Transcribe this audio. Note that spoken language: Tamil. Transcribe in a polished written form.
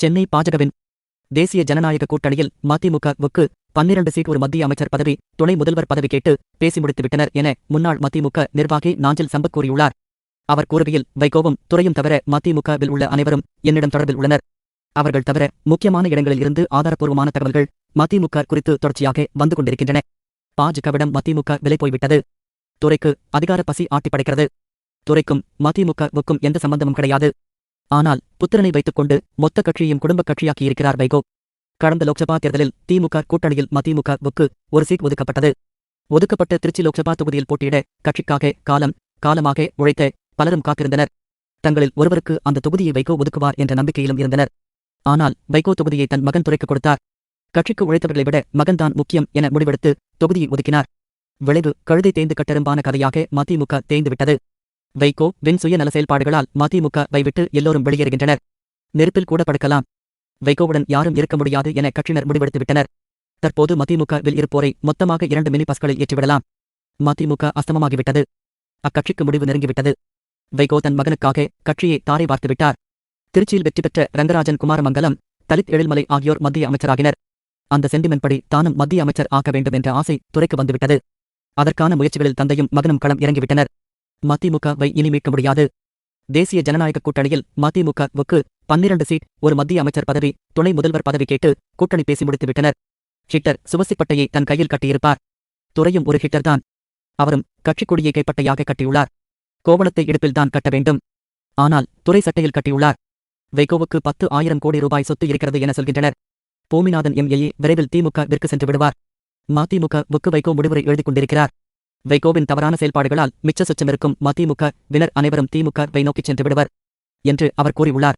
சென்னை பாஜகவின் தேசிய ஜனநாயக கூட்டணியில் மதிமுகவுக்கு 12 சீட் ஒரு மத்திய அமைச்சர் பதவி, துணை முதல்வர் பதவி கேட்டு பேசி முடித்துவிட்டனர் என முன்னாள் மதிமுக நிர்வாகி நாஞ்சில் சம்பத் கூறியுள்ளார். அவர் கூறுகையில், வைகோவும் துரையும் தவிர மதிமுகவில் உள்ள அனைவரும் என்னிடம் தொடர்பில் உள்ளனர். அவர்கள் தவிர முக்கியமான இடங்களில் இருந்து ஆதாரப்பூர்வமான தகவல்கள் மதிமுக குறித்து தொடர்ச்சியாக வந்து கொண்டிருக்கின்றன. பாஜகவிடம் மதிமுக விலை போய்விட்டது. துரைக்கு அதிகார பசி ஆட்டிப்படைக்கிறது. துரைக்கும் மதிமுகவுக்கும் எந்த சம்பந்தமும் கிடையாது. ஆனால் புத்திரனை வைத்துக்கொண்டு மொத்த கட்சியையும் குடும்ப கட்சியாக்கியிருக்கிறார் வைகோ. கடந்த லோக்சபா தேர்தலில் திமுக கூட்டணியில் மதிமுகவுக்கு ஒரு சீட் ஒதுக்கப்பட்டது. ஒதுக்கப்பட்ட திருச்சி லோக்சபா தொகுதியில் போட்டியிட கட்சிக்காக காலமாக உழைத்த பலரும் காத்திருந்தனர். தங்களில் ஒருவருக்கு அந்த தொகுதியை வைகோ ஒதுக்குவார் என்ற நம்பிக்கையிலும் இருந்தனர். ஆனால் வைகோ தொகுதியை தன் மகன் துரைக்கு கொடுத்தார். கட்சிக்கு உழைத்தவர்களை விட மகன்தான் முக்கியம் என முடிவெடுத்து தொகுதியை ஒதுக்கினார். விளைவு கழுதை தேய்ந்து கட்டெரும்பான கதையாக மதிமுக தேய்ந்துவிட்டது. வைகோ வின் சுயநல செயல்பாடுகளால் மதிமுகவை விட்டு எல்லோரும் வெளியேறுகின்றனர். நெருப்பில் கூட படுக்கலாம். வைகோவுடன் யாரும் இருக்க முடியாது என கட்சியினர் முடிவெடுத்துவிட்டனர். தற்போது மதிமுகவில் இருப்போரை மொத்தமாக 2 மினி பஸ்களில் ஏற்றிவிடலாம். மதிமுக அஸ்தமமாகிவிட்டது. அக்கட்சிக்கு முடிவு நெருங்கிவிட்டது. வைகோ தன் மகனுக்காக கட்சியை தாரை வார்த்துவிட்டார். திருச்சியில் வெற்றி பெற்ற ரங்கராஜன் குமாரமங்கலம், தலித் எழில்மலை ஆகியோர் மத்திய அமைச்சராகினர். அந்த சென்டிமெண்ட் படி தானும் மத்திய அமைச்சர் ஆக்க வேண்டும் என்ற ஆசை துரைக்கு வந்துவிட்டது. அதற்கான முயற்சிகளில் தந்தையும் மகனும் களம் இறங்கிவிட்டனர். மதிமுகவை இனி மீட்க முடியாது. தேசிய ஜனநாயக கூட்டணியில் மதிமுகவுக்கு 12 சீட், ஒரு மத்திய அமைச்சர் பதவி, துணை முதல்வர் பதவி கேட்டு கூட்டணி பேசி முடித்துவிட்டனர். ஹிட்டர் சுவசிப்பட்டையை தன் கையில் கட்டியிருப்பார். துரையும் ஒரு ஹிட்டர்தான். அவரும் கட்சிக் கொடியை கைப்பட்டையாக கட்டியுள்ளார். கோவணத்தை இடுப்பில்தான் கட்ட வேண்டும். ஆனால் துரை சட்டையில் கட்டியுள்ளார். வைகோவுக்கு 10,000 கோடி ரூபாய் சொத்து இருக்கிறது என சொல்கின்றனர். பூமிநாதன் எம்எல்ஏ விரைவில் திமுகவிற்கு சென்று விடுவார். மதிமுகவுக்கு வைகோ முடிவுரை எழுதிக் கொண்டிருக்கிறார். வைகோவின் தவறான செயல்பாடுகளால் மிச்ச சொச்சமிருக்கும் மதிமுகவினர் அனைவரும் திமுகவை நோக்கிச் சென்று விடுவர் என்று அவர் கூறியுள்ளார்.